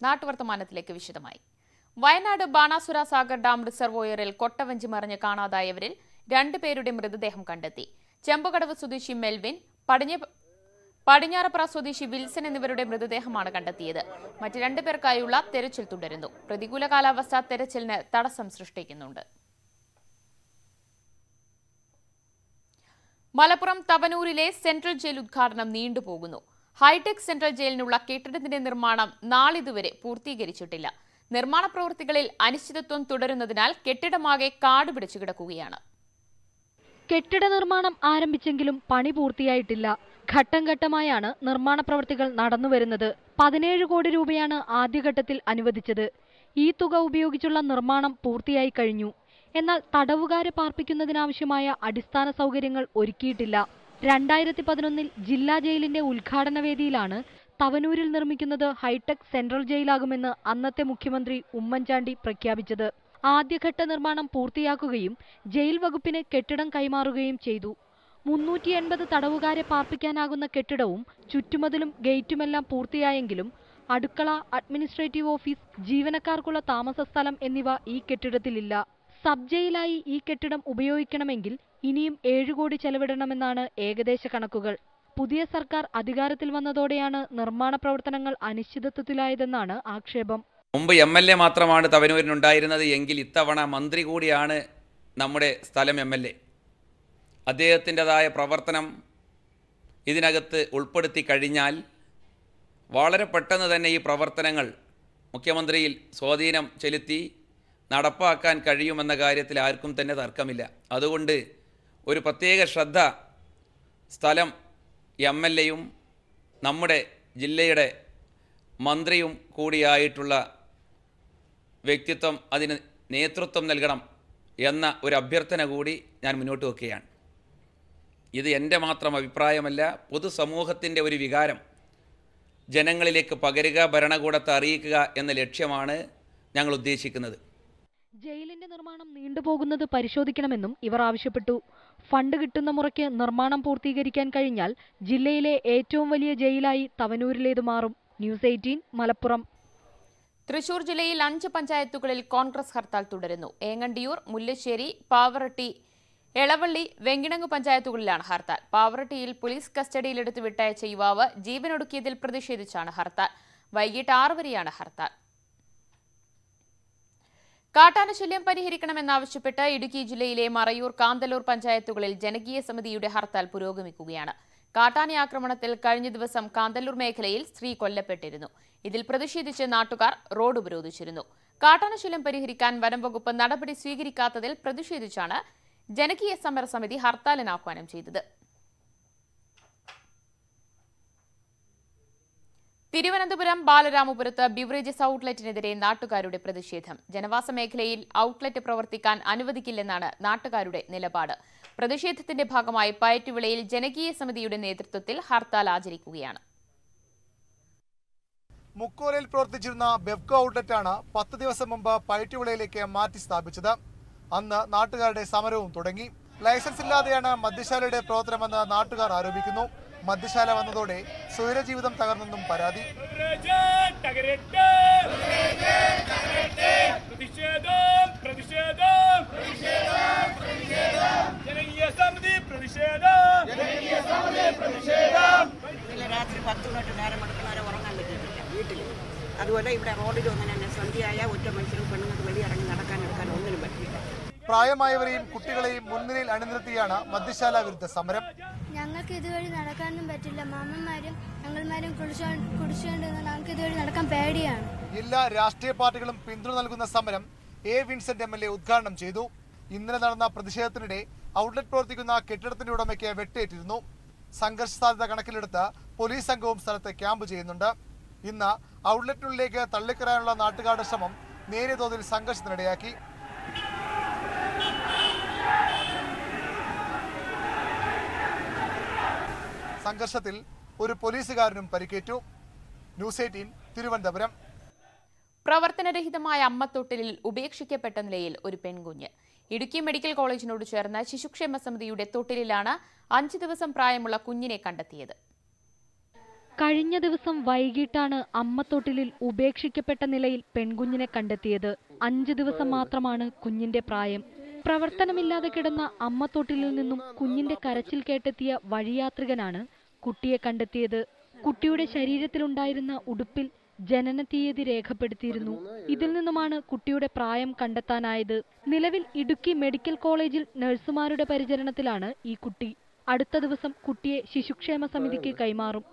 നാട്ടുവർത്തമാനത്തിലേക്ക് വിശദമായി. വയനാട് ബാണാസുര സാഗർ ഡാം റിസർവോയറിൽ കൊട്ടവഞ്ചി മറിഞ്ഞ് കാണാതായവരിൽ 2 പേരുടെ മൃതദേഹം കണ്ടെത്തി. ചെമ്പകടവ് സ്വദേശി മെൽവിൻ, പടിഞ്ഞാറപ്ര സ്വദേശി വിൽസൺ എന്നിവരുടെ മൃതദേഹമാണ് കണ്ടെത്തിയത്. മറ്റ് 2 പേർക്കായുള്ള തെരച്ചിൽ തുടരുന്നു. പ്രതികൂല കാലാവസ്ഥ തെരച്ചിലിന് തടസ്സം സൃഷ്ടിക്കുന്നുണ്ട്. മലപ്പുറം തവനൂരിലെ സെൻട്രൽ ജയിൽ ഉദ്ഘാടനം നീണ്ടുപോകുന്നു. ഹൈടെക് സെൻട്രൽ ജയിലിനുള്ള കെട്ടിടത്തിന്റെ നിർമ്മാണം നാളിതുവരെ പൂർത്തീകരിച്ചിട്ടില്ല. നിർമ്മാണ പ്രവൃത്തികളിൽ അനിശ്ചിതത്വം തുടരുന്നതിനാൽ കെട്ടിടമാകെ കാടുപിടിച്ചു കിടക്കുകയാണ്. കെട്ടിട നിർമ്മാണം ആരംഭിച്ചെങ്കിലും പണി പൂർത്തിയായിട്ടില്ല. ഘട്ടം ഘട്ടമായാണ് നിർമ്മാണ പ്രവൃത്തികൾ നടന്നുവരുന്നത്. 17 കോടി രൂപയാണ് ആദ്യഘട്ടത്തിൽ അനുവദിച്ചത്. ഈ തുക ഉപയോഗിച്ചുള്ള നിർമ്മാണം പൂർത്തിയായി കഴിഞ്ഞു. എന്നാൽ തടവുകാരെ പാർപ്പിക്കുന്നതിനാവശ്യമായ അടിസ്ഥാന സൗകര്യങ്ങൾ ഒരുക്കിയിട്ടില്ല. 2011 ജില്ലാ ജയിലിന്റെ ഉദ്ഘാടന വേദിയിലാണ് തവനൂരിൽ നിർമ്മിക്കുന്നത് ഹൈടെക് സെൻട്രൽ ജയിലാകുമെന്ന് അന്നത്തെ മുഖ്യമന്ത്രി ഉമ്മൻചാണ്ടി പ്രഖ്യാപിച്ചത്. ആദ്യഘട്ട നിർമ്മാണം പൂർത്തിയാക്കുകയും ജയിൽ വകുപ്പിന് കെട്ടിടം കൈമാറുകയും ചെയ്തു. 380 തടവുകാരെ പാർപ്പിക്കാനാകുന്ന കെട്ടിടവും ചുറ്റുമതിലും ഗേറ്റുമെല്ലാം പൂർത്തിയായെങ്കിലും അടുക്കള, അഡ്മിനിസ്ട്രേറ്റീവ് ഓഫീസ്, ജീവനക്കാർക്കുള്ള താമസ സ്ഥലം എന്നിവ ഈ കെട്ടിടത്തിലില്ല. സബ് ജയിലായി ഈ കെട്ടിടം ഉപയോഗിക്കണമെങ്കിൽ ഇനിയും 7 കോടി ചെലവിടണമെന്നാണ് ഏകദേശ കണക്കുകൾ. പുതിയ സർക്കാർ അധികാരത്തിൽ വന്നതോടെയാണ് നിർമ്മാണ പ്രവർത്തനങ്ങൾ അനിശ്ചിതത്വത്തിലായതെന്നാണ് ആക്ഷേപം. മുമ്പ് MLA മാത്രമാണ് തവനൂരിനുണ്ടായിരുന്നത് എങ്കിൽ ഇത്തവണ മന്ത്രി കൂടിയാണ് നമ്മുടെ സ്ഥലം MLA. അദ്ദേഹത്തിൻ്റെതായ പ്രവർത്തനം ഇതിനകത്ത് ഉൾപ്പെടുത്തി കഴിഞ്ഞാൽ വളരെ പെട്ടെന്ന് തന്നെ ഈ പ്രവർത്തനങ്ങൾ മുഖ്യമന്ത്രിയിൽ സ്വാധീനം ചെലുത്തി നടപ്പാക്കാൻ കഴിയുമെന്ന കാര്യത്തിൽ ആർക്കും തന്നെ തർക്കമില്ല. അതുകൊണ്ട് ഒരു പ്രത്യേക ശ്രദ്ധ സ്ഥലം MLAയും നമ്മുടെ ജില്ലയുടെ മന്ത്രിയും കൂടിയായിട്ടുള്ള വ്യക്തിത്വം അതിന് നേതൃത്വം നൽകണം എന്ന ഒരു അഭ്യർത്ഥന കൂടി ഞാൻ മുന്നോട്ട് വയ്ക്കുകയാണ്. ഇത് എൻ്റെ മാത്രം അഭിപ്രായമല്ല, പൊതുസമൂഹത്തിൻ്റെ ഒരു വികാരം ജനങ്ങളിലേക്ക് പകരുക, ഭരണകൂടത്തെ അറിയിക്കുക എന്ന ലക്ഷ്യമാണ് ഞങ്ങൾ ഉദ്ദേശിക്കുന്നത്. ജയിലിന്റെ നിർമ്മാണം നീണ്ടുപോകുന്നത് പരിശോധിക്കണമെന്നും ഇവർ ആവശ്യപ്പെട്ടു. ഫണ്ട് കിട്ടുന്ന മുറയ്ക്ക് നിർമ്മാണം പൂർത്തീകരിക്കാൻ കഴിഞ്ഞാൽ ജില്ലയിലെ ഏറ്റവും വലിയ ജയിലായി തവനൂരിലേത് മാറും. ന്യൂസ് 18 മലപ്പുറം. തൃശൂർ ജില്ലയിൽ 5 പഞ്ചായത്തുകളിൽ കോൺഗ്രസ് ഹർത്താൽ തുടരുന്നു. ഏങ്ങണ്ടിയൂർ, മുല്ലശ്ശേരി, പാവറട്ടി, എളവള്ളി, വെങ്കിണങ്ങ് പഞ്ചായത്തുകളിലാണ് ഹർത്താൽ. പാവറട്ടിയിൽ പോലീസ് കസ്റ്റഡിയിലെടുത്ത് വിട്ടയച്ച യുവാവ് ജീവനൊടുക്കിയതിൽ പ്രതിഷേധിച്ചാണ് ഹർത്താൽ. വൈകിട്ട് 6 വരെയാണ് ഹർത്താൽ. കാട്ടാനശല്യം പരിഹരിക്കണമെന്നാവശ്യപ്പെട്ട് ഇടുക്കി ജില്ലയിലെ മറയൂർ, കാന്തല്ലൂർ പഞ്ചായത്തുകളിൽ ജനകീയ സമിതിയുടെ ഹർത്താൽ പുരോഗമിക്കുകയാണ്. കാട്ടാന ആക്രമണത്തിൽ കഴിഞ്ഞ ദിവസം കാന്തല്ലൂർ മേഖലയിൽ സ്ത്രീ കൊല്ലപ്പെട്ടിരുന്നു. ഇതിൽ പ്രതിഷേധിച്ച് നാട്ടുകാർ റോഡ് ഉപരോധിച്ചിരുന്നു. കാട്ടാനശല്യം പരിഹരിക്കാൻ വനം വകുപ്പ് നടപടി സ്വീകരിക്കാത്തതിൽ പ്രതിഷേധിച്ചാണ് ജനകീയ സമരസമിതി ഹർത്താലിന് ആഹ്വാനം ചെയ്തത്. തിരുവനന്തപുരം ബാലരാമപുരത്ത് ബിവറേജസ് ഔട്ട്ലെറ്റിനെതിരെ നാട്ടുകാരുടെ പ്രതിഷേധം. ജനവാസ മേഖലയിൽ ഔട്ട്ലെറ്റ് പ്രവർത്തിക്കാൻ അനുവദിക്കില്ലെന്നാണ് നാട്ടുകാരുടെ നിലപാട്. പ്രതിഷേധത്തിന്റെ ഭാഗമായി പയറ്റുവിളയിൽ ജനകീയ സമിതിയുടെ നേതൃത്വത്തിൽ ഹർത്താൽ ആചരിക്കുകയാണ്. മുക്കോലയിൽ പ്രവർത്തിച്ചിരുന്ന ബെവ്കോ ഔട്ട്ലെറ്റാണ് 10 ദിവസം മുമ്പ് പയറ്റുവിളയിലേക്ക് മാറ്റി സ്ഥാപിച്ചത്. അന്ന് നാട്ടുകാരുടെ സമരവും തുടങ്ങി. ലൈസൻസ് ഇല്ലാതെയാണ് മദ്യശാലയുടെ പ്രവർത്തനമെന്ന് നാട്ടുകാർ ആരോപിക്കുന്നു. മദ്യശാല വന്നതോടെ സ്വൈരജീവിതം തകർന്നെന്നും പരാതി. രാത്രി 10 തൊട്ട് നേരം എടുക്കുന്നവരെ ഉറങ്ങാൻ പറ്റിയിട്ടില്ല വീട്ടിൽ. അതുപോലെ ഇവിടെ റോഡിൽ ഒന്നും സന്ധ്യയായ ഒറ്റ മനുഷ്യരും പെണ്ണുങ്ങൾക്ക് വെളിയിറങ്ങി നടക്കാൻ ഒന്നിനും പറ്റില്ല. പ്രായമായവരെയും കുട്ടികളെയും മുൻനിരയിൽ അണിനിർത്തിയാണ് മദ്യശാല വിരുദ്ധ സമരം. ഞങ്ങൾക്ക് ഇതുവഴി നടക്കാനും പറ്റില്ല. മാമന്മാരും ഞങ്ങൾമാരും കുടിച്ചുകൊണ്ട് ഞങ്ങൾക്ക് ഇതുവഴി നടക്കാൻ പേടിയാണ്. എല്ലാ രാഷ്ട്രീയ പാർട്ടികളും പിന്തുണ നൽകുന്ന സമരം എ. വിൻസെന്റ് MLA ഉദ്ഘാടനം ചെയ്തു. ഇന്നലെ നടന്ന പ്രതിഷേധത്തിനിടെ ഔട്ട്ലെറ്റ് പ്രവർത്തിക്കുന്ന കെട്ടിടത്തിന്റെ ഉടമയ്ക്ക് വെട്ടേറ്റിരുന്നു. സംഘർഷ സാധ്യത കണക്കിലെടുത്ത് പോലീസ് സംഘവും സ്ഥലത്ത് ക്യാമ്പ് ചെയ്യുന്നുണ്ട്. ഇന്ന് ഔട്ട്ലെറ്റിനുള്ളിലേക്ക് തള്ളിക്കറാനുള്ള നാട്ടുകാരുടെ ശ്രമം നേരിയ തോതിൽ സംഘർഷത്തിനിടയാക്കി. സംഘർഷത്തിൽ ഒരു പോലീസുകാരനും പരിക്കേറ്റു. ന്യൂസ് 18 തിരുവനന്തപുരം. പ്രവർത്തനരഹിതമായ അമ്മത്തൊട്ടിലിൽ ഉപേക്ഷിക്കപ്പെട്ട നിലയിൽ ഒരു പെൺകുഞ്ഞ്. ഇടുക്കി മെഡിക്കൽ കോളേജിനോട് ചേർന്ന ശിശുക്ഷേമ സമിതിയുടെ തൊട്ടിലിലാണ് 5 ദിവസം പ്രായമുള്ള കുഞ്ഞിനെ കണ്ടെത്തിയത്. കഴിഞ്ഞ ദിവസം വൈകിട്ടാണ് അമ്മത്തൊട്ടിലിൽ ഉപേക്ഷിക്കപ്പെട്ട നിലയിൽ പെൺകുഞ്ഞിനെ കണ്ടെത്തിയത്. 5 ദിവസം മാത്രമാണ് കുഞ്ഞിന്റെ പ്രായം. പ്രവർത്തനമില്ലാതെ കിടന്ന അമ്മത്തൊട്ടിലിൽ നിന്നും കുഞ്ഞിന്റെ കരച്ചിൽ കേട്ടെത്തിയ വഴിയാത്രികനാണ് കുട്ടിയെ കണ്ടെത്തിയത്. കുട്ടിയുടെ ശരീരത്തിലുണ്ടായിരുന്ന ഉടുപ്പിൽ ജനന തീയതി രേഖപ്പെടുത്തിയിരുന്നു. ഇതിൽ നിന്നുമാണ് കുട്ടിയുടെ പ്രായം കണ്ടെത്താനായത്. നിലവിൽ ഇടുക്കി മെഡിക്കൽ കോളേജിൽ നഴ്സുമാരുടെ പരിചരണത്തിലാണ് ഈ കുട്ടി. അടുത്ത ദിവസം കുട്ടിയെ ശിശുക്ഷേമ സമിതിക്ക് കൈമാറും.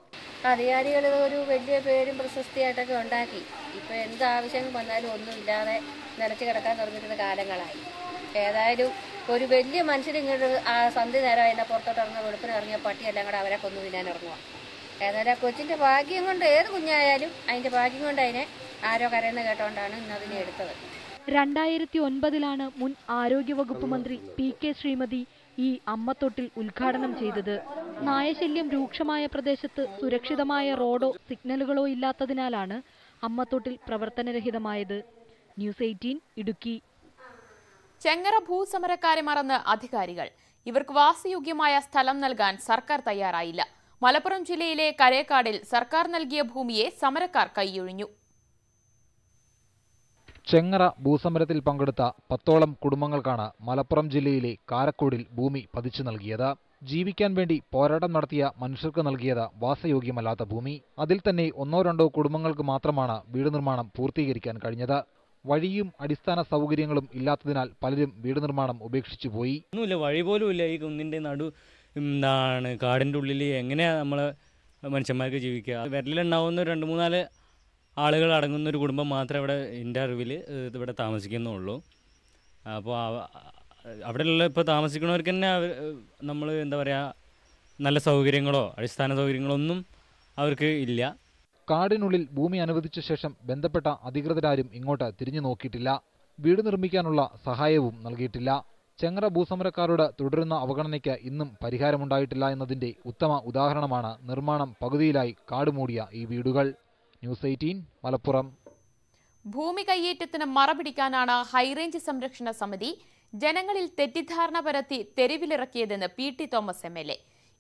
അധികാരികൾ ഒരു വലിയ പേരും പ്രശസ്തിയായിട്ടൊക്കെ ഉണ്ടാക്കി. ഇപ്പൊ എന്താവശ്യം വന്നാലും ഒന്നുമില്ലാതെ നിലച്ചു കിടക്കാൻ തുടങ്ങിയിരുന്ന കാലങ്ങളായി. ഏതായാലും ഒരു വലിയ മനുഷ്യർ ഇങ്ങോട്ട് ആ സന്ധ്യ നേരം അതിൻ്റെ പുറത്തോട്ട് ഇറങ്ങുന്ന വെളുപ്പിന് ഇറങ്ങിയ പട്ടിയെല്ലാം കൂടെ അവരെ കൊന്നു തിന്നാൻ ഇറങ്ങുക. ഏതായാലും കൊച്ചിൻ്റെ ഭാഗ്യം കൊണ്ട് ഏത് കുഞ്ഞായാലും അതിൻ്റെ ഭാഗ്യം കൊണ്ട് അതിനെ ആരോ കരയുന്ന കേട്ടോണ്ടാണ് ഇന്ന് അതിനെ എടുത്തത്. 2009 മുൻ ആരോഗ്യവകുപ്പ് മന്ത്രി PK ശ്രീമതി ഈ അമ്മത്തൊട്ടിൽ ഉദ്ഘാടനം ചെയ്തത്. നായശല്യം രൂക്ഷമായ പ്രദേശത്ത് സുരക്ഷിതമായ റോഡോ സിഗ്നലുകളോ ഇല്ലാത്തതിനാലാണ് അമ്മത്തൊട്ടിൽ പ്രവർത്തനരഹിതമായത്. ന്യൂസ് 18 ഇടുക്കി. ചെങ്ങറ ഭൂസമരക്കാരെ മറന്ന് അധികാരികൾ. ഇവർക്ക് വാസയോഗ്യമായ സ്ഥലം നൽകാൻ സർക്കാർ തയ്യാറായില്ല. മലപ്പുറം ജില്ലയിലെ കരേക്കാടിൽ സർക്കാർ നൽകിയ ഭൂമിയെ സമരക്കാർ കൈയൊഴിഞ്ഞു. ചെങ്ങറ ഭൂസമരത്തിൽ പങ്കെടുത്ത 10ഓളം കുടുംബങ്ങൾക്കാണ് മലപ്പുറം ജില്ലയിലെ കാരക്കോടിൽ ഭൂമി പതിച്ചു നൽകിയത്. ജീവിക്കാൻ വേണ്ടി പോരാട്ടം നടത്തിയ മനുഷ്യർക്ക് നൽകിയത് വാസയോഗ്യമല്ലാത്ത ഭൂമി. അതിൽ തന്നെ 1-2 കുടുംബങ്ങൾക്ക് മാത്രമാണ് വീട് നിർമ്മാണം പൂർത്തീകരിക്കാൻ കഴിഞ്ഞത്. വഴിയും അടിസ്ഥാന സൗകര്യങ്ങളും ഇല്ലാത്തതിനാൽ പലരും വീട് നിർമ്മാണം ഉപേക്ഷിച്ചു പോയി. ഒന്നുമില്ല, വഴി പോലും ഇല്ല. ഈ കുന്നിൻ്റെ കാടിൻ്റെ ഉള്ളിൽ എങ്ങനെയാണ് നമ്മൾ മനുഷ്യന്മാർക്ക് ജീവിക്കുക? വിരലിലുണ്ടാവുന്ന 2-3-4 ആളുകൾ അടങ്ങുന്ന ഒരു കുടുംബം മാത്രമേ ഇവിടെ എൻ്റെ അറിവിൽ ഇവിടെ താമസിക്കുന്നുള്ളൂ. അപ്പോൾ അവിടെയുള്ള ഇപ്പോൾ താമസിക്കുന്നവർക്ക് തന്നെ നമ്മൾ എന്താ പറയുക, നല്ല സൗകര്യങ്ങളോ അടിസ്ഥാന സൗകര്യങ്ങളോ ഒന്നും അവർക്ക് ഇല്ല. കാടിനുള്ളിൽ ഭൂമി അനുവദിച്ച ശേഷം ബന്ധപ്പെട്ട അധികൃതരാരും ഇങ്ങോട്ട് തിരിഞ്ഞു നോക്കിയിട്ടില്ല. വീട് നിർമ്മിക്കാനുള്ള സഹായവും നൽകിയിട്ടില്ല. ചെങ്ങറ ഭൂസമരക്കാരോട് തുടരുന്ന അവഗണനയ്ക്ക് ഇന്നും പരിഹാരമുണ്ടായിട്ടില്ല എന്നതിന്റെ ഉത്തമ ഉദാഹരണമാണ് നിർമ്മാണം പകുതിയിലായി കാടുമൂടിയ ഈ വീടുകൾ. ന്യൂസ് 18 മലപ്പുറം. ഭൂമി കയ്യേറ്റത്തിന് മറപിടിക്കാനാണ് ഹൈറേഞ്ച് സംരക്ഷണ സമിതി ജനങ്ങളിൽ തെറ്റിദ്ധാരണ പരത്തി തെരുവിലിറക്കിയതെന്ന് PT തോമസ് MLA.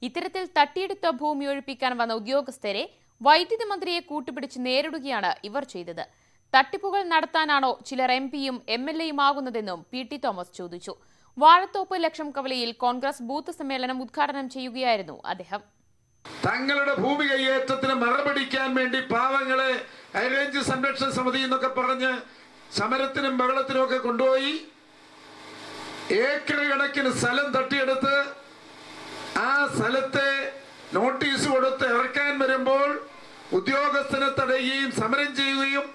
ഇത്തരത്തിൽ തട്ടിയെടുത്ത ഭൂമി ഒഴിപ്പിക്കാൻ വന്ന ഉദ്യോഗസ്ഥരെ വൈദ്യുതി മന്ത്രിയെ കൂട്ടുപിടിച്ച് നേരിടുകയാണ് ഇവർ ചെയ്തത്. തട്ടിപ്പുകൾ നടത്താനാണോ ചിലർ MPയും MLAയും ആകുന്നതെന്നും PT തോമസ് ചോദിച്ചു. വാഴത്തോപ്പ് ലക്ഷം കവലയിൽ കോൺഗ്രസ് ബൂത്ത് സമ്മേളനം ഉദ്ഘാടനം ചെയ്യുകയായിരുന്നു അദ്ദേഹം. തങ്ങളുടെ ഭൂമി കയ്യേറ്റത്തിന് മറപിടിക്കാൻ വേണ്ടി പാവങ്ങളെ ഹൈറേഞ്ച് സംരക്ഷണ സമിതി എന്നൊക്കെ പറഞ്ഞ് സമരത്തിനും ബഹളത്തിനും ഒക്കെ കൊണ്ടുപോയി ഏക്കർ കണക്കിന് സ്ഥലം തട്ടിയെടുത്ത് ആ സ്ഥലത്തെ നോട്ടീസ് കൊടുത്ത് ഇറക്കാൻ വരുമ്പോൾ ഉദ്യോഗസ്ഥനെ തടയുകയും സമരം ചെയ്യുകയും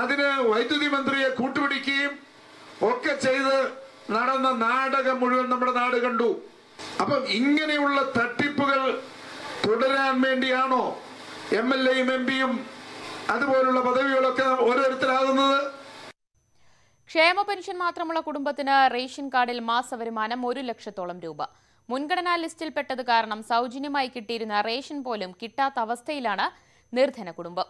അതിന് വൈദ്യുതി മന്ത്രിയെ കൂട്ടുപിടിക്കുകയും ഒക്കെ ചെയ്ത് നടന്ന നാടകം മുഴുവൻ നമ്മുടെ നാട് കണ്ടു. അപ്പം ഇങ്ങനെയുള്ള തട്ടിപ്പുകൾ തുടരാൻ വേണ്ടിയാണോ MLAയും MPയും അതുപോലുള്ള പദവികളൊക്കെ ഓരോരുത്തരാകുന്നത്? ക്ഷേമ പെൻഷൻ മാത്രമുള്ള കുടുംബത്തിന് റേഷൻ കാർഡിൽ മാസവരുമാനം 1 ലക്ഷത്തോളം രൂപ. മുൻഗണനാ ലിസ്റ്റിൽപ്പെട്ടത് കാരണം സൗജന്യമായി കിട്ടിയിരുന്ന റേഷൻ പോലും കിട്ടാത്ത അവസ്ഥയിലാണ് നിർധന കുടുംബം.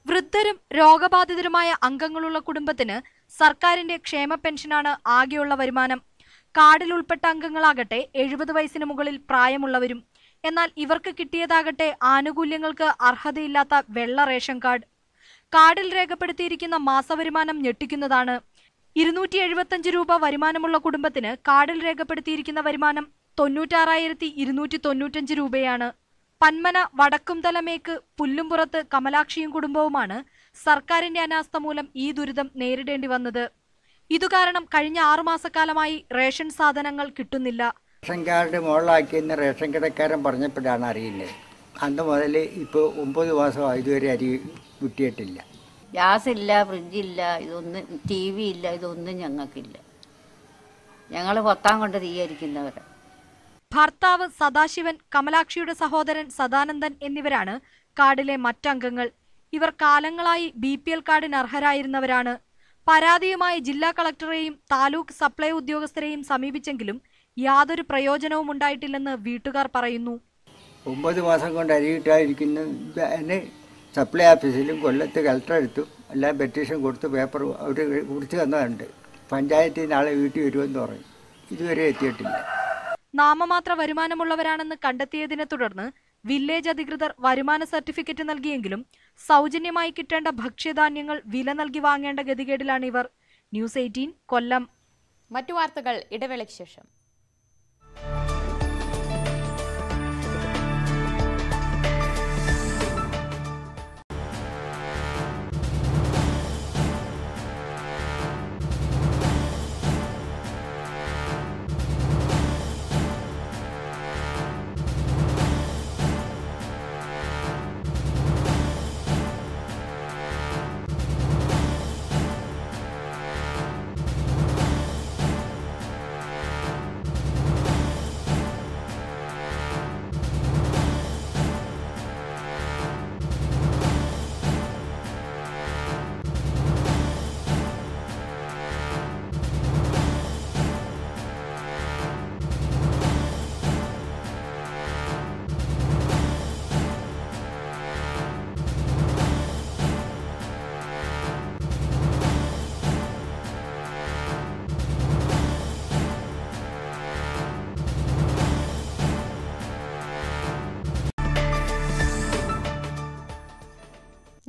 വൃദ്ധരും രോഗബാധിതരുമായ അംഗങ്ങളുള്ള കുടുംബത്തിന് സർക്കാരിന്റെ ക്ഷേമ പെൻഷനാണ് ആകെയുള്ള വരുമാനം. കാർഡിൽ ഉൾപ്പെട്ട അംഗങ്ങളാകട്ടെ 70 വയസ്സിന് മുകളിൽ പ്രായമുള്ളവരും. എന്നാൽ ഇവർക്ക് കിട്ടിയതാകട്ടെ ആനുകൂല്യങ്ങൾക്ക് അർഹതയില്ലാത്ത വെള്ള റേഷൻ കാർഡ്. കാർഡിൽ രേഖപ്പെടുത്തിയിരിക്കുന്ന മാസവരുമാനം ഞെട്ടിക്കുന്നതാണ്. 275 രൂപ വരുമാനമുള്ള കുടുംബത്തിന് കാർഡിൽ രേഖപ്പെടുത്തിയിരിക്കുന്ന വരുമാനം 96,295 രൂപയാണ്. പന്മന വടക്കുംതലമേക്ക് പുല്ലുംപുറത്ത് കമലാക്ഷിയും കുടുംബവുമാണ് സർക്കാരിന്റെ അനാസ്ഥ മൂലം ഈ ദുരിതം നേരിടേണ്ടി വന്നത്. ഇതുകാരണം കഴിഞ്ഞ 6 മാസക്കാലമായി റേഷൻ സാധനങ്ങൾ കിട്ടുന്നില്ല. റേഷൻ കാർഡ് മുകളിലാക്കിയെന്ന് റേഷൻ കടക്കാരൻ പറഞ്ഞപ്പോഴാണ് അറിയുന്നത്. അന്ന് മുതൽ ഇപ്പോൾ 9 മാസമായി ഇതുവരെ അരി കിട്ടിയിട്ടില്ല. ഗ്യാസ് ഇല്ല, ഫ്രിഡ്ജില്ല, ഇതൊന്നും TV ഇല്ല, ഇതൊന്നും ഞങ്ങൾക്കില്ല. ഞങ്ങൾ പൊത്താൻ കൊണ്ട് തീയായിരിക്കുന്നവരാ. ഭർത്താവ് സദാശിവൻ, കമലാക്ഷിയുടെ സഹോദരൻ സദാനന്ദൻ എന്നിവരാണ് കാർഡിലെ മറ്റംഗങ്ങൾ. ഇവർ കാലങ്ങളായി BPL കാർഡിന് അർഹരായിരുന്നവരാണ്. പരാതിയുമായി ജില്ലാ കളക്ടറെയും താലൂക്ക് സപ്ലൈ ഉദ്യോഗസ്ഥരെയും സമീപിച്ചെങ്കിലും യാതൊരു പ്രയോജനവും ഉണ്ടായിട്ടില്ലെന്ന് വീട്ടുകാർ പറയുന്നു. 9 മാസം കൊണ്ട് അരി കിട്ടാതിരിക്കുന്ന സപ്ലൈ ഓഫീസിലും കൊല്ലത്ത് കളക്ടറെടുത്തും എല്ലാം പെറ്റീഷൻ കൊടുത്ത് പേപ്പർ അവർ കുറിച്ച് തന്നതുണ്ട്. പഞ്ചായത്തിൽ നാളെ വീട്ടിൽ വരുമെന്ന് പറഞ്ഞു. ഇതുവരെ എത്തിയിട്ടില്ല. നാമമാത്ര വരുമാനമുള്ളവരാണെന്ന് കണ്ടെത്തിയതിനെ തുടർന്ന് വില്ലേജ് അധികൃതർ വരുമാന സർട്ടിഫിക്കറ്റ് നൽകിയെങ്കിലും സൗജന്യമായി കിട്ടേണ്ട ഭക്ഷ്യധാന്യങ്ങൾ വില നൽകി വാങ്ങേണ്ട ഗതികേടിലാണിവർ. ന്യൂസ് 18 കൊല്ലം. മറ്റു വാർത്തകൾ ഇടവേളയ്ക്ക് ശേഷം.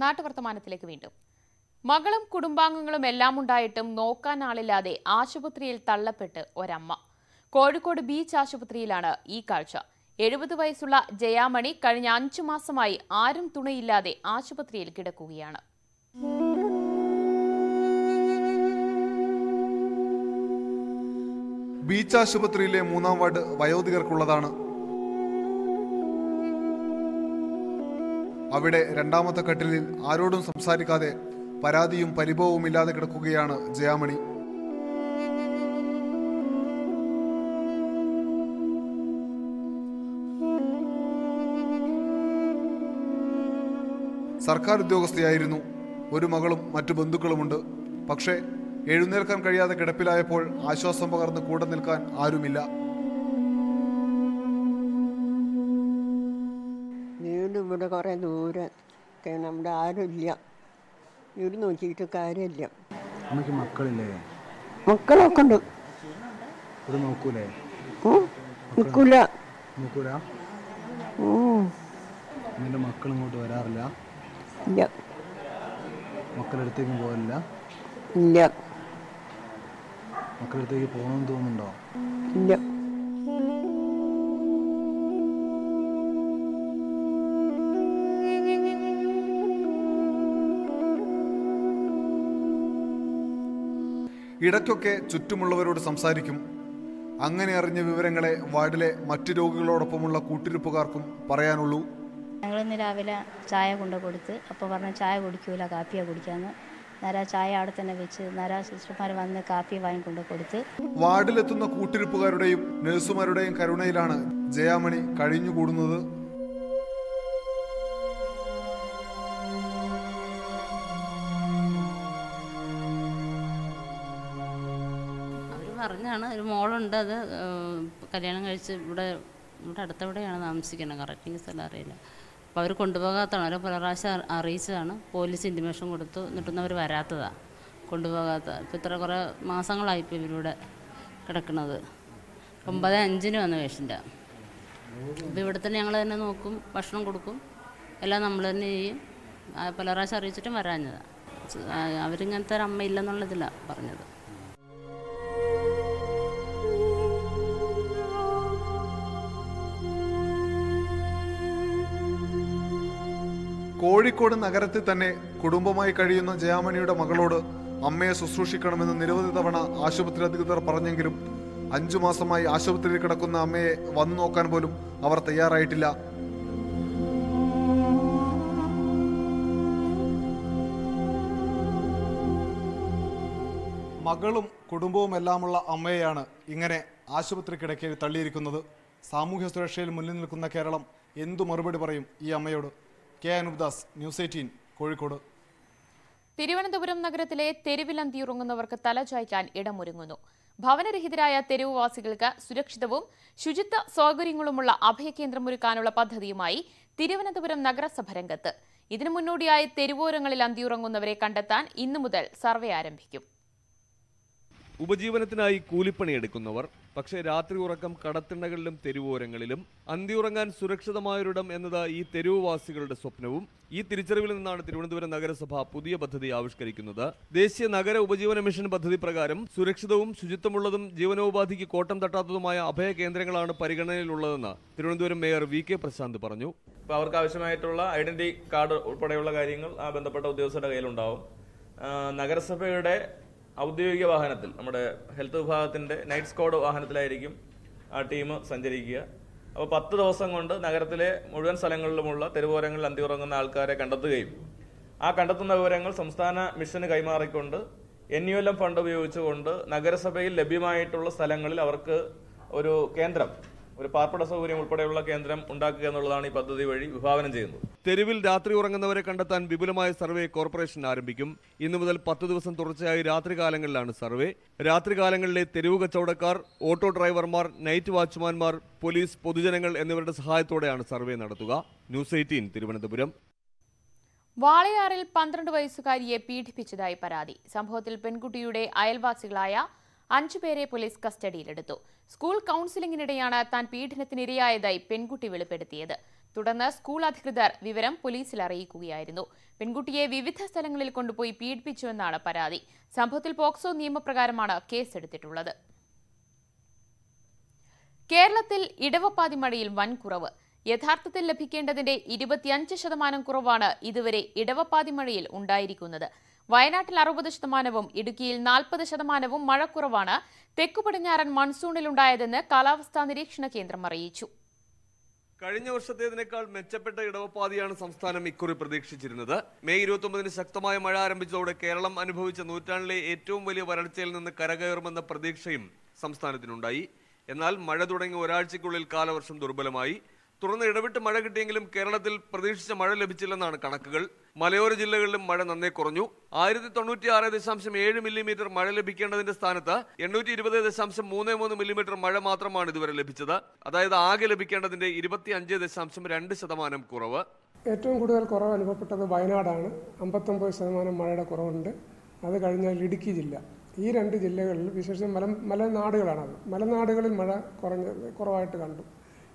നാട്ടുവർത്തമാനത്തിലേക്ക് വീണ്ടും. മകളും കുടുംബാംഗങ്ങളും എല്ലാം ഉണ്ടായിട്ടും നോക്കാൻ ആളില്ലാതെ ആശുപത്രിയിൽ തള്ളപ്പെട്ട് ഒരമ്മ. കോഴിക്കോട് ബീച്ച് ആശുപത്രിയിലാണ് ഈ കാഴ്ച. 70 വയസ്സുള്ള ജയാമണി കഴിഞ്ഞ 5 മാസമായി ആരും തുണയില്ലാതെ ആശുപത്രിയിൽ കിടക്കുകയാണ്. ബീച്ച് ആശുപത്രിയിലെ 3-ാം വാർഡ് വയോധികർക്കുള്ളതാണ്. അവിടെ 2ാമത്തെ കട്ടിലിൽ ആരോടും സംസാരിക്കാതെ പരാതിയും പരിഭവവും ഇല്ലാതെ കിടക്കുകയാണ് ജയാമണി. സർക്കാർ ഉദ്യോഗസ്ഥയായിരുന്നു. ഒരു മകളും മറ്റു ബന്ധുക്കളുമുണ്ട്. പക്ഷേ എഴുന്നേൽക്കാൻ കഴിയാതെ കിടപ്പിലായപ്പോൾ ആശ്വാസം പകർന്ന് കൂടെ നിൽക്കാൻ ആരുമില്ല. വീട് ഇവിടെ കുറേ ദൂരത്തെയാണ്, നമ്മുടെ ആരുമില്ല. വീട് നോക്കിയിട്ട് കാര്യമില്ല. നമുക്ക് മക്കളില്ലേ? മക്കളൊക്കെ ഉണ്ട്. ഇത് നോക്കൂലേ? നോക്കൂല. നോക്കൂല? നിന്റെ മക്കൾ ഇങ്ങോട്ട് വരാറില്ല? ഇല്ല. മക്കളടുത്തേക്കും പോകില്ല? ഇല്ല. മക്കളടുത്തേക്ക് പോകണമെന്ന് തോന്നുന്നുണ്ടോ? ഇല്ല. ഇടയ്ക്കൊക്കെ ചുറ്റുമുള്ളവരോട് സംസാരിക്കും. അങ്ങനെ അറിഞ്ഞ വിവരങ്ങളെ വാർഡിലെ മറ്റു രോഗികളോടൊപ്പമുള്ള കൂട്ടിരിപ്പുകാർക്കും പറയാനുള്ളൂ. ഞങ്ങളിന്ന് രാവിലെ ചായ കൊണ്ടു കൊടുത്ത്, അപ്പോൾ പറഞ്ഞ ചായ കുടിക്കൂല, കാപ്പിയാണ് കുടിക്കാമെന്ന്. നേരെ ചായ അവിടെ തന്നെ വെച്ച് നേരെ സിസ്റ്റർമാർ വന്ന് കാപ്പി വാങ്ങിക്കൊണ്ട് കൊടുത്ത്. വാർഡിലെത്തുന്ന കൂട്ടിരിപ്പുകാരുടെയും നഴ്സുമാരുടെയും കരുണയിലാണ് ജയാമണി കഴിഞ്ഞുകൂടുന്നത്. പറഞ്ഞാണ് ഒരു മോളുണ്ട്, അത് കല്യാണം കഴിച്ച് ഇവിടെ അടുത്തെവിടെയാണ് താമസിക്കുന്നത്, കറക്റ്റിങ് സ്ഥലം അറിയില്ല. അപ്പോൾ അവർ കൊണ്ടുപോകാത്തതാണ്. അവർ പല പ്രാവശ്യം അറിയിച്ചതാണ്. പോലീസ് ഇൻറ്റിമേഷൻ കൊടുത്തു, എന്നിട്ടൊന്നും അവർ വരാത്തതാണ്, കൊണ്ടുപോകാത്ത. ഇപ്പോൾ ഇത്ര കുറേ മാസങ്ങളായിപ്പോൾ ഇവരിവിടെ കിടക്കുന്നത്. 9/5 വന്ന പേഷ്യൻ്റ്. അപ്പോൾ ഇവിടെ തന്നെ ഞങ്ങൾ തന്നെ നോക്കും, ഭക്ഷണം കൊടുക്കും, എല്ലാം നമ്മൾ തന്നെ ചെയ്യും. പല പ്രാവശ്യം അറിയിച്ചിട്ടും വരാഞ്ഞതാണ്. അവരിങ്ങനത്തെ ഒരു അമ്മ ഇല്ലെന്നുള്ളതിലാണ് പറഞ്ഞത്. കോഴിക്കോട് നഗരത്തിൽ തന്നെ കുടുംബമായി കഴിയുന്ന ജയാമണിയുടെ മകളോട് അമ്മയെ ശുശ്രൂഷിക്കണമെന്ന് നിരവധി തവണ ആശുപത്രി അധികൃതർ പറഞ്ഞെങ്കിലും 5 മാസമായി ആശുപത്രിയിൽ കിടക്കുന്ന അമ്മയെ വന്നു നോക്കാൻ പോലും അവർ തയ്യാറായിട്ടില്ല. മകളും കുടുംബവും എല്ലാമുള്ള അമ്മയെയാണ് ഇങ്ങനെ ആശുപത്രി കിടക്കയിൽ തള്ളിയിരിക്കുന്നത്. സാമൂഹ്യ സുരക്ഷയിൽ മുന്നിൽ നിൽക്കുന്ന കേരളം എന്തു മറുപടി പറയും ഈ അമ്മയോട്? K Anupadas, news 18 Kozhikode. തിരുവനന്തപുരം നഗരത്തിലെ തെരുവിലന്തിയുറങ്ങുന്നവർക്ക് തലചായ്ക്കാൻ ഇടമൊരുങ്ങുന്നു. ഭവനരഹിതരായ തെരുവുവാസികൾക്ക് സുരക്ഷിതവും ശുചിത്വ സൗകര്യങ്ങളുമുള്ള അഭയകേന്ദ്രമൊരുക്കാനുള്ള പദ്ധതിയുമായി തിരുവനന്തപുരം നഗരസഭ രംഗത്ത്. ഇതിനു മുന്നോടിയായി തെരുവോരങ്ങളിൽ അന്തിയുറങ്ങുന്നവരെ കണ്ടെത്താൻ ഇന്നു മുതൽ സർവേ ആരംഭിക്കും. ഉപജീവനത്തിനായി കൂലിപ്പണിയെടുക്കുന്നവർ. പക്ഷേ രാത്രി ഉറക്കം കടത്തിണ്ണകളിലും തെരുവോരങ്ങളിലും. അന്തിയുറങ്ങാൻ സുരക്ഷിതമായൊരിടം എന്നത് ഈ തെരുവുവാസികളുടെ സ്വപ്നവും. ഈ തിരിച്ചറിവിൽ നിന്നാണ് തിരുവനന്തപുരം നഗരസഭ പുതിയ പദ്ധതി ആവിഷ്കരിക്കുന്നത്. ദേശീയ നഗര ഉപജീവന മിഷൻ പദ്ധതി പ്രകാരം സുരക്ഷിതവും ശുചിത്വമുള്ളതും ജീവനോപാധിക്ക് കോട്ടം തട്ടാത്തതുമായ അഭയ കേന്ദ്രങ്ങളാണ് പരിഗണനയിലുള്ളതെന്ന് തിരുവനന്തപുരം മേയർ വി.കെ. പ്രശാന്ത് പറഞ്ഞു. അവർക്ക് ആവശ്യമായിട്ടുള്ള ഐഡന്റിറ്റി കാർഡ് ഉൾപ്പെടെയുള്ള കാര്യങ്ങൾ ആ ബന്ധപ്പെട്ട ഉദ്യോഗസ്ഥരുടെ കയ്യിലുണ്ടാവും. നഗരസഭയുടെ ഔദ്യോഗിക വാഹനത്തിൽ, നമ്മുടെ ഹെൽത്ത് വിഭാഗത്തിന്റെ നൈറ്റ് സ്ക്വാഡ് വാഹനത്തിലായിരിക്കും ആ ടീം സഞ്ചരിക്കുക. അപ്പോൾ 10 ദിവസം കൊണ്ട് നഗരത്തിലെ മുഴുവൻ സ്ഥലങ്ങളിലുമുള്ള തെരുവോരങ്ങളിൽ അന്തിയുറങ്ങുന്ന ആൾക്കാരെ കണ്ടെത്തുകയും ആ കണ്ടെത്തുന്ന വിവരങ്ങൾ സംസ്ഥാന മിഷന് കൈമാറിക്കൊണ്ട് NULM ഫണ്ട് ഉപയോഗിച്ചുകൊണ്ട് നഗരസഭയിൽ ലഭ്യമായിട്ടുള്ള സ്ഥലങ്ങളിൽ അവർക്ക് ഒരു കേന്ദ്രം, ഒരു പാർപ്പിട സൗകര്യം ഉൾപ്പെടെയുള്ള കേന്ദ്രം ഉണ്ടാക്കുക എന്നുള്ളതാണ് ഈ പദ്ധതി വഴി വിഭാവനം ചെയ്യുന്നത്. തെരുവിൽ രാത്രി ഉറങ്ങുന്നവരെ കണ്ടെത്താൻ വിപുലമായ സർവേ കോർപ്പറേഷൻ ആരംഭിക്കും. ഇന്നു മുതൽ 10 ദിവസം തുടർച്ചയായി രാത്രികാലങ്ങളിലാണ് സർവേ. രാത്രികാലങ്ങളിലെ തെരുവ് കച്ചവടക്കാർ, ഓട്ടോ ഡ്രൈവർമാർ, നൈറ്റ് വാച്ച്മാൻമാർ, പോലീസ്, പൊതുജനങ്ങൾ എന്നിവരുടെ സഹായത്തോടെയാണ് സർവേ നടത്തുക. ന്യൂസ് 18 തിരുവനന്തപുരം. വാളയാറിൽ 12 വയസ്സുകാരിയെ പീഡിപ്പിച്ചതായി പരാതി. സംഭവത്തിൽ പെൺകുട്ടിയുടെ അയൽവാസികളായ 5 പേരെ പോലീസ് കസ്റ്റഡിയിലെടുത്തു. സ്കൂൾ കൌൺസിലിംഗിനിടെയാണ് താൻ പീഡനത്തിനിരയായതായി പെൺകുട്ടി വെളിപ്പെടുത്തിയത്. തുടർന്ന് സ്കൂൾ അധികൃതർ വിവരം പോലീസിൽ അറിയിക്കുകയായിരുന്നു. പെൺകുട്ടിയെ വിവിധ സ്ഥലങ്ങളിൽ കൊണ്ടുപോയി പീഡിപ്പിച്ചുവെന്നാണ് പരാതി. സംഭവത്തിൽ പോക്സോ നിയമപ്രകാരമാണ് കേസെടുത്തിട്ടുള്ളത്. കേരളത്തിൽ ഇടവപ്പാതി മഴയിൽ വൻ കുറവ്. യഥാർത്ഥത്തിൽ ലഭിക്കേണ്ടതിന്റെ 25% കുറവാണ് ഇതുവരെ ഇടവപ്പാതി മഴയിൽ ഉണ്ടായിരിക്കുന്നത്. വയനാട്ടിൽ 60%, ഇടുക്കിയിൽ 40% മഴക്കുറവാണ് തെക്കു പടിഞ്ഞാറൻ മൺസൂണിലുണ്ടായതെന്ന് കാലാവസ്ഥാ നിരീക്ഷണ കേന്ദ്രം അറിയിച്ചു. കഴിഞ്ഞ വർഷത്തേതിനേക്കാൾ മെച്ചപ്പെട്ട ഇടവപ്പാതിയാണ് സംസ്ഥാനം ഇക്കുറി പ്രതീക്ഷിച്ചിരുന്നത്. മെയ് 29 ശക്തമായ മഴ ആരംഭിച്ചതോടെ കേരളം അനുഭവിച്ച നൂറ്റാണ്ടിലെ ഏറ്റവും വലിയ വരൾച്ചയിൽ നിന്ന് കരകയറുമെന്ന പ്രതീക്ഷയും സംസ്ഥാനത്തിനുണ്ടായി. എന്നാൽ മഴ തുടങ്ങി ഒരാഴ്ചയ്ക്കുള്ളിൽ കാലവർഷം ദുർബലമായി. തുടർന്ന് ഇടവിട്ട് മഴ കിട്ടിയെങ്കിലും കേരളത്തിൽ പ്രതീക്ഷിച്ച മഴ ലഭിച്ചില്ലെന്നാണ് കണക്കുകൾ. മലയോര ജില്ലകളിലും മഴ നന്നേ കുറഞ്ഞു. 1096.7 മില്ലിമീറ്റർ മഴ ലഭിക്കേണ്ടതിന്റെ സ്ഥാനത്ത് 820.33 മില്ലിമീറ്റർ മഴ മാത്രമാണ് ഇതുവരെ ലഭിച്ചത്. അതായത് ആകെ ലഭിക്കേണ്ടതിന്റെ 25.2% കുറവ്. ഏറ്റവും കൂടുതൽ കുറവ് അനുഭവപ്പെട്ടത് വയനാടാണ്. 59% മഴയുടെ കുറവുണ്ട്. അത് കഴിഞ്ഞാൽ ഇടുക്കി ജില്ല. ഈ 2 ജില്ലകളിൽ വിശേഷിച്ച് മലനാടുകളാണത്. മലനാടുകളിൽ മഴ കുറവായിട്ട് കണ്ടു.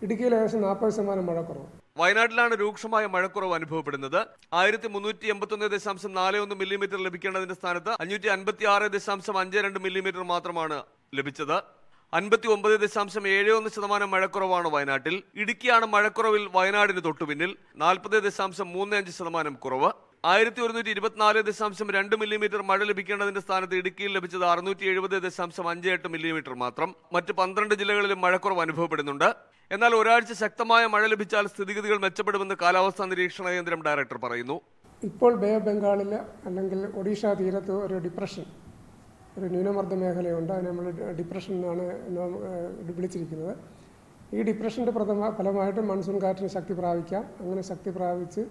ഇടുക്കിയിൽ ഏകദേശം 40% മഴക്കുറവ്. വയനാട്ടിലാണ് രൂക്ഷമായ മഴക്കുറവ് അനുഭവപ്പെടുന്നത്. 1381.41 മില്ലിമീറ്റർ ലഭിക്കേണ്ടതിന്റെ സ്ഥാനത്ത് 556.52 മില്ലിമീറ്റർ മാത്രമാണ് ലഭിച്ചത്. 59.71% മഴക്കുറവാണ് വയനാട്ടിൽ. ഇടുക്കിയാണ് മഴക്കുറവിൽ വയനാടിന് തൊട്ടുപിന്നിൽ. 40.35% കുറവ്. 1124.2 മില്ലിമീറ്റർ മഴ ലഭിക്കേണ്ടതിന്റെ സ്ഥാനത്ത് ഇടുക്കിയിൽ ലഭിച്ചത് 670.58 മില്ലിമീറ്റർ മാത്രം. മറ്റ് 12 ജില്ലകളിലും മഴക്കുറവ് അനുഭവപ്പെടുന്നുണ്ട്. എന്നാൽ ഒരാഴ്ച ശക്തമായ മഴ ലഭിച്ചാൽ സ്ഥിതിഗതികൾ മെച്ചപ്പെടുമെന്ന് കാലാവസ്ഥാ നിരീക്ഷണ കേന്ദ്രം ഡയറക്ടർ പറയുന്നു. ഇപ്പോൾ ബേ ഓഫ് ബംഗാളിൽ അല്ലെങ്കിൽ ഒഡീഷ തീരത്ത് ഒരു ഡിപ്രഷൻ, ഒരു ന്യൂനമർദ്ദ മേഖലയുണ്ട്. അതിനെ നമ്മൾ ഡിപ്രഷൻ എന്നാണ് വിളിച്ചിരിക്കുന്നത്. ഈ ഡിപ്രഷൻ്റെ ഫലമായിട്ട് മൺസൂൺ കാറ്റിന് ശക്തി പ്രാപിക്കാം. അങ്ങനെ ശക്തി പ്രാപിച്ച്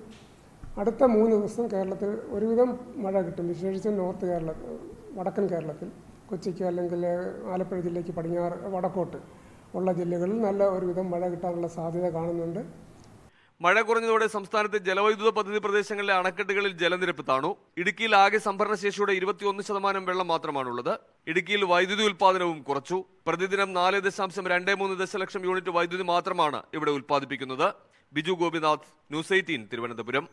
അടുത്ത 3 ദിവസം കേരളത്തിൽ ഒരുവിധം മഴ കിട്ടും. വിശേഷിച്ച് നോർത്ത് കേരളത്തിൽ, വടക്കൻ കേരളത്തിൽ, കൊച്ചിക്ക് അല്ലെങ്കിൽ ആലപ്പുഴ ജില്ലയ്ക്ക് പടിഞ്ഞാറ് വടക്കോട്ട് ഉള്ള ജില്ലകളിൽ നല്ല ഒരുവിധം മഴ കിട്ടാനുള്ള സാധ്യത കാണുന്നുണ്ട്. മഴ കുറഞ്ഞതോടെ സംസ്ഥാനത്തെ ജലവൈദ്യുത പദ്ധതി പ്രദേശങ്ങളിലെ അണക്കെട്ടുകളിൽ ജലനിരപ്പ് താണു. ഇടുക്കിയിൽ ആകെ സംഭരണശേഷിയുടെ 21% വെള്ളം മാത്രമാണുള്ളത്. ഇടുക്കിയിൽ വൈദ്യുതി ഉൽപ്പാദനവും കുറച്ചു. പ്രതിദിനം 4.23 ദശലക്ഷം യൂണിറ്റ് വൈദ്യുതി മാത്രമാണ് ഇവിടെ ഉൽപ്പാദിപ്പിക്കുന്നത്. ബിജു ഗോപിനാഥ്, ന്യൂസ് 18 തിരുവനന്തപുരം.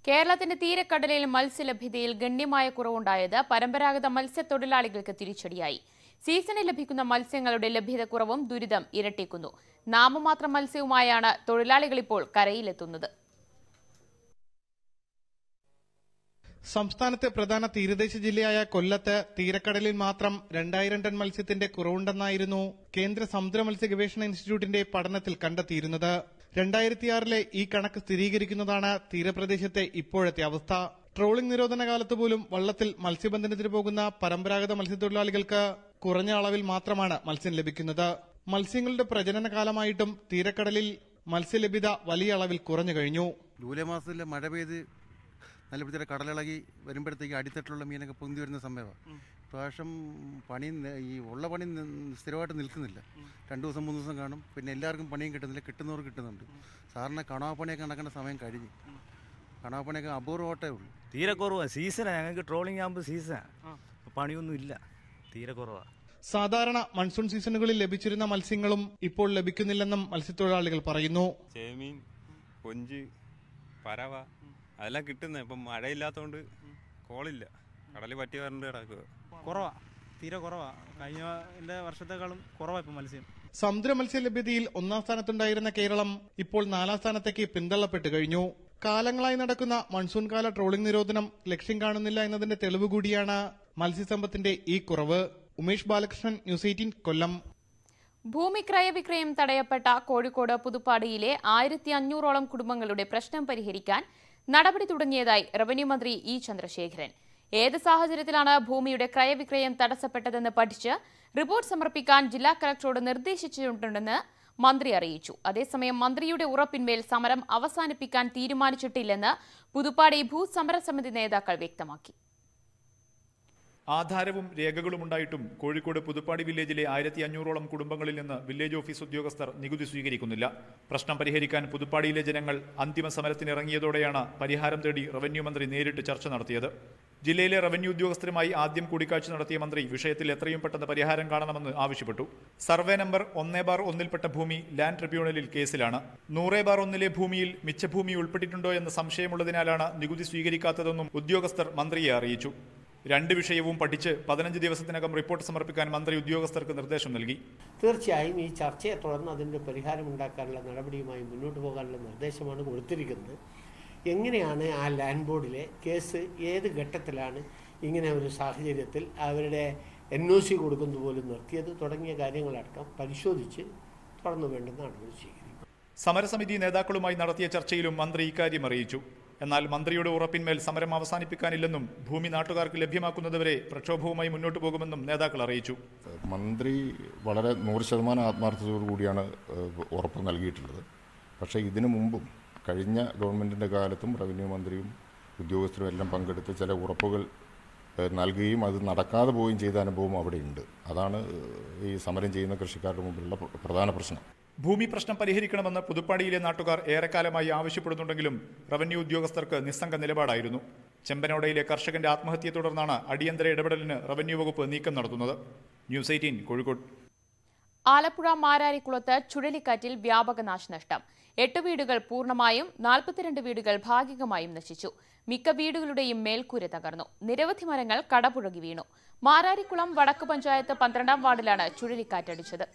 കേരളത്തിന്റെ തീരക്കടലിൽ മത്സ്യലഭ്യതയിൽ ഗണ്യമായ കുറവുണ്ടായത് പരമ്പരാഗത മത്സ്യത്തൊഴിലാളികൾക്ക് തിരിച്ചടിയായി. സീസണിൽ ലഭിക്കുന്ന മത്സ്യങ്ങളുടെ ലഭ്യതക്കുറവും ദുരിതം ഇരട്ടിക്കുന്നു. നാമമാത്രം മത്സ്യവുമായാണ് തൊഴിലാളികൾ ഇപ്പോൾ കരയിലെത്തുന്നത്. സംസ്ഥാനത്തെ പ്രധാന തീരദേശ ജില്ലയായ കൊല്ലത്ത് തീരക്കടലിൽ മാത്രം 2000 ടൺ മത്സ്യത്തിന്റെ കുറവുണ്ടെന്നായിരുന്നു കേന്ദ്ര സമുദ്ര മത്സ്യ ഗവേഷണ ഇൻസ്റ്റിറ്റ്യൂട്ടിന്റെ പഠനത്തിൽ കണ്ടെത്തിയിരുന്നത്. 2006 ഈ കണക്ക് സ്ഥിരീകരിക്കുന്നതാണ് തീരപ്രദേശത്തെ ഇപ്പോഴത്തെ അവസ്ഥ. ട്രോളിംഗ് നിരോധന കാലത്ത് പോലും വള്ളത്തിൽ മത്സ്യബന്ധനത്തിന് പോകുന്ന പരമ്പരാഗത മത്സ്യത്തൊഴിലാളികൾക്ക് കുറഞ്ഞ അളവിൽ മാത്രമാണ് മത്സ്യം ലഭിക്കുന്നത്. മത്സ്യങ്ങളുടെ പ്രജനന കാലമായിട്ടും തീരക്കടലിൽ മത്സ്യലഭ്യത വലിയ അളവിൽ കുറഞ്ഞു കഴിഞ്ഞു. ജൂലൈ മാസത്തിൽ മഴ പെയ്ത് നല്ല പിടിച്ച കടലിളകി വരുമ്പോഴത്തേക്ക് അടിത്തട്ടിലുള്ള മീനൊക്കെ പൊന്തി വരുന്ന സമയമാണ്. പ്രാവശ്യം പണി ഈ ഉള്ള പണി സ്ഥിരമായിട്ട് നിൽക്കുന്നില്ല. 2 ദിവസം 3 ദിവസം കാണും. പിന്നെ എല്ലാവർക്കും പണിയും കിട്ടുന്നില്ല. കിട്ടുന്നവർക്ക് കിട്ടുന്നുണ്ട്. സാറിന് കണാപ്പണിയൊക്കെ നടക്കേണ്ട സമയം കഴിഞ്ഞു. കണാപ്പണിയൊക്കെ അപൂർവമായിട്ടേ ഉള്ളൂ. തീരെ കുറവാണ്. സീസണാണ്. ഞങ്ങൾക്ക് ട്രോളിംഗ് ആകുമ്പോൾ സീസണാണ്. പണിയൊന്നും ഇല്ല. തീരെ കുറവാണ്. സാധാരണ മൺസൂൺ സീസണുകളിൽ ലഭിച്ചിരുന്ന മത്സ്യങ്ങളും ഇപ്പോൾ ലഭിക്കുന്നില്ലെന്നും മത്സ്യത്തൊഴിലാളികൾ പറയുന്നു. ചേമീൻ, കൊഞ്ച്, പരവ അതെല്ലാം കിട്ടുന്നത് ഇപ്പം മഴയില്ലാത്തതുകൊണ്ട് കോളില്ല, കടലിൽ പറ്റി വരേണ്ട കിടക്കുക. കുറവാ, തീരെ കുറവാ. കഴിഞ്ഞ വർഷത്തെക്കാളും കുറവാ ഇപ്പം മത്സ്യം. സമുദ്ര മത്സ്യ ലഭ്യതയിൽ 1ാം സ്ഥാനത്തുണ്ടായിരുന്ന കേരളം ഇപ്പോൾ 4ാം സ്ഥാനത്തേക്ക് പിന്തള്ളപ്പെട്ടു കഴിഞ്ഞു. കാലങ്ങളായി നടക്കുന്ന മൺസൂൺ കാല ട്രോളിംഗ് നിരോധനം ലക്ഷ്യം കാണുന്നില്ല എന്നതിന്റെ തെളിവ് കൂടിയാണ് മത്സ്യസമ്പത്തിന്റെ ഈ കുറവ്. ഉമേഷ് ബാലകൃഷ്ണൻ, ന്യൂസ് 18, കൊല്ലം. ഭൂമി ക്രയവിക്രയം തടയപ്പെട്ട കോഴിക്കോട് പുതുപ്പാടിയിലെ 1500ഓളം കുടുംബങ്ങളുടെ പ്രശ്നം പരിഹരിക്കാൻ നടപടി തുടങ്ങിയതായി റവന്യൂ മന്ത്രി ഇ ചന്ദ്രശേഖരൻ. ഏത് സാഹചര്യത്തിലാണ് ഭൂമിയുടെ ക്രയവിക്രയം തടസ്സപ്പെട്ടതെന്ന് പഠിച്ച് റിപ്പോർട്ട് സമർപ്പിക്കാൻ ജില്ലാ കളക്ടറോട് നിർദ്ദേശിച്ചിട്ടുണ്ടെന്ന് മന്ത്രി അറിയിച്ചു. അതേസമയം മന്ത്രിയുടെ ഉറപ്പിന്മേൽ സമരം അവസാനിപ്പിക്കാൻ തീരുമാനിച്ചിട്ടില്ലെന്ന് പുതുപ്പാടി ഭൂസമരസമിതി നേതാക്കൾ വ്യക്തമാക്കി. ആധാരവും രേഖകളും ഉണ്ടായിട്ടും കോഴിക്കോട് പുതുപ്പാടി വില്ലേജിലെ 1500ഓളം കുടുംബങ്ങളിൽ നിന്ന് വില്ലേജ് ഓഫീസ് ഉദ്യോഗസ്ഥർ നികുതി സ്വീകരിക്കുന്നില്ല. പ്രശ്നം പരിഹരിക്കാൻ പുതുപ്പാടിയിലെ ജനങ്ങൾ അന്തിമ സമരത്തിനിറങ്ങിയതോടെയാണ് പരിഹാരം തേടി റവന്യൂ മന്ത്രി നേരിട്ട് ചർച്ച നടത്തിയത്. ജില്ലയിലെ റവന്യൂ ഉദ്യോഗസ്ഥരുമായി ആദ്യം കൂടിക്കാഴ്ച നടത്തിയ മന്ത്രി വിഷയത്തിൽ എത്രയും പെട്ടെന്ന് പരിഹാരം കാണണമെന്ന് ആവശ്യപ്പെട്ടു. സർവേ നമ്പർ 1/1 ഭൂമി ലാൻഡ് ട്രിബ്യൂണലിൽ കേസിലാണ്. 100/1 ഭൂമിയിൽ മിച്ചഭൂമി ഉൾപ്പെട്ടിട്ടുണ്ടോ എന്ന് സംശയമുള്ളതിനാലാണ് നികുതി സ്വീകരിക്കാത്തതെന്നും ഉദ്യോഗസ്ഥർ മന്ത്രിയെ അറിയിച്ചു. 2 വിഷയവും പഠിച്ച് 15 ദിവസത്തിനകം റിപ്പോർട്ട് സമർപ്പിക്കാൻ മന്ത്രി ഉദ്യോഗസ്ഥർക്ക് നിർദ്ദേശം നൽകി. തീർച്ചയായും ഈ ചർച്ചയെ തുടർന്ന് അതിൻ്റെ പരിഹാരമുണ്ടാക്കാനുള്ള നടപടിയുമായി മുന്നോട്ട് പോകാനുള്ള നിർദ്ദേശമാണ് കൊടുത്തിരിക്കുന്നത്. എങ്ങനെയാണ് ആ ലാൻഡ് ബോർഡിലെ കേസ് ഏത് ഘട്ടത്തിലാണ് ഇങ്ങനെ ഒരു സാഹചര്യത്തിൽ അവരുടെ NOC കൊടുക്കുന്നത് പോലും നിർത്തിയത് തുടങ്ങിയ കാര്യങ്ങളടക്കം പരിശോധിച്ച് തുടർന്ന് വേണ്ടുന്ന നടപടി സ്വീകരിക്കും. സമരസമിതി നേതാക്കളുമായി നടത്തിയ ചർച്ചയിലും മന്ത്രി ഇക്കാര്യം അറിയിച്ചു. എന്നാൽ മന്ത്രിയുടെ ഉറപ്പിന്മേൽ സമരം അവസാനിപ്പിക്കാനില്ലെന്നും ഭൂമി നാട്ടുകാർക്ക് ലഭ്യമാക്കുന്നതുവരെ പ്രക്ഷോഭവുമായി മുന്നോട്ട് പോകുമെന്നും നേതാക്കൾ അറിയിച്ചു. മന്ത്രി വളരെ 100% ആത്മാർത്ഥതയോടു കൂടിയാണ് ഉറപ്പ് നൽകിയിട്ടുള്ളത്. പക്ഷേ ഇതിനു മുമ്പും കഴിഞ്ഞ ഗവൺമെൻറ്റിൻ്റെ കാലത്തും റവന്യൂ മന്ത്രിയും ഉദ്യോഗസ്ഥരും എല്ലാം പങ്കെടുത്ത് ചില ഉറപ്പുകൾ നൽകുകയും അത് നടക്കാതെ പോവുകയും ചെയ്ത അനുഭവം അവിടെയുണ്ട്. അതാണ് ഈ സമരം ചെയ്യുന്ന കൃഷിക്കാരുടെ മുമ്പിലുള്ള പ്രധാന പ്രശ്നം. ഭൂമി പ്രശ്നം പരിഹരിക്കണമെന്ന് പുതുപ്പാടിയിലെ നാട്ടുകാർ ഏറെക്കാലമായി ആവശ്യപ്പെടുന്നുണ്ടെങ്കിലും റവന്യൂ ഉദ്യോഗസ്ഥർക്ക് നിസ്സംഗ നിലപാടായിരുന്നു. ചെമ്പനോടയിലെ കർഷകന്റെ ആത്മഹത്യയെ തുടർന്നാണ് അടിയന്തര ഇടപെടലിന് റവന്യൂ വകുപ്പ് നീക്കം നടത്തുന്നത്. ന്യൂസ് 18 കോഴിക്കോട്. ആലപ്പുഴ മാരാരിക്കുളത്ത് ചുഴലിക്കാറ്റിൽ വ്യാപക നാശനഷ്ടം. 8 വീടുകൾ പൂർണ്ണമായും 42 വീടുകൾ ഭാഗികമായും നശിച്ചു. മിക്ക വീടുകളുടെയും മേൽക്കൂര തകർന്നു. നിരവധി മരങ്ങൾ കടപുഴകി വീണു. മാരാരിക്കുളം വടക്ക് പഞ്ചായത്ത് 12ാം വാർഡിലാണ് ചുഴലിക്കാറ്റടിച്ചത്.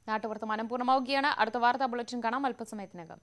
നാട്ടുവർത്തമാനം പൂർണ്ണമാവുകയാണ്. അടുത്ത വാർത്താ ബുള്ളറ്റിൻ കാണാം അല്പസമയത്തിനകം.